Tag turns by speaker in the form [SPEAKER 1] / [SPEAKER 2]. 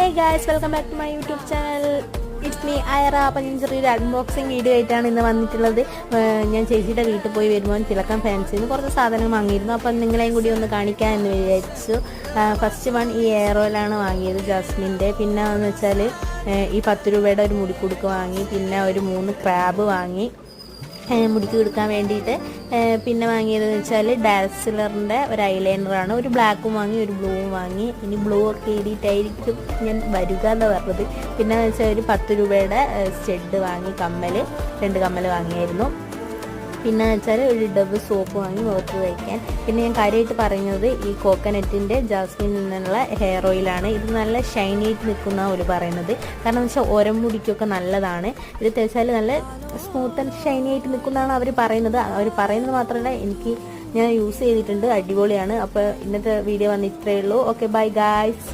[SPEAKER 1] Hey guys, welcome back to my YouTube channel. It's me Aira. അപ്പം ഞാൻ ചെറിയൊരു unboxing video ആയിട്ടാണ് ഇന്ന് വന്നിട്ടുള്ളത്. ഞാൻ ചേച്ചിയുടെ വീട്ടിൽ പോയി വരുമ്പോൾ തിലക്കം ഫാൻസിൽ നിന്ന് കുറച്ച് സാധനം വാങ്ങിയിരുന്നു. അപ്പം നിങ്ങളെയും കൂടി ഒന്ന് കാണിക്കാൻ എന്ന് വിചാരിച്ചു. ഫസ്റ്റ് വൺ ഈ എയർ ഓയിലാണ് വാങ്ങിയത്, ജാസ്മിൻ്റെ. പിന്നെ എന്ന് വെച്ചാൽ ഈ 10 രൂപയുടെ ഒരു മുടിക്കുടുക്ക് വാങ്ങി. പിന്നെ ഒരു 3 ക്രാബ് വാങ്ങി മുടിക്ക് കൊടുക്കാൻ വേണ്ടിയിട്ട്. പിന്നെ വാങ്ങിയതെന്ന് വെച്ചാൽ ഡാസിലറിൻ്റെ ഒരു ഐലൈനറാണ്. ഒരു ബ്ലാക്കും വാങ്ങി, ഒരു ബ്ലൂവും വാങ്ങി. ഇനി ബ്ലൂ ഒക്കെ എഴുതിയിട്ടായിരിക്കും ഞാൻ വരിക എന്ന് പറഞ്ഞത്. പിന്നെ വെച്ചാൽ ഒരു 10 രൂപയുടെ സ്റ്റഡ് വാങ്ങി, 2 കമ്മൽ വാങ്ങിയായിരുന്നു. പിന്നെ വെച്ചാൽ ഒരു ഡബ് സോപ്പ് വാങ്ങി മുഖത്ത് തയ്ക്കാൻ. പിന്നെ ഞാൻ കാര്യമായിട്ട് പറയുന്നത് ഈ കോക്കനട്ടിൻ്റെ ജാസ്മിനിൽ നിന്നുള്ള ഹെയർ ഓയിലാണ്. ഇത് നല്ല ഷൈനി ആയിട്ട് നിൽക്കുന്ന ഒരു പറയുന്നത്. കാരണം എന്ന് വെച്ചാൽ മുടിക്കൊക്കെ നല്ലതാണ്. ഇത് തേച്ചാൽ നല്ല സ്മൂത്ത് ആൻഡ് ഷൈനി ആയിട്ട് നിൽക്കുന്നതാണ് അവർ പറയുന്നത്. അവർ പറയുന്നത് മാത്രമല്ല, ഞാൻ യൂസ് ചെയ്തിട്ടുണ്ട്, അടിപൊളിയാണ്. അപ്പോൾ ഇന്നത്തെ വീഡിയോ വന്ന് ഇത്രയേ ഉള്ളൂ. Okay, bye guys.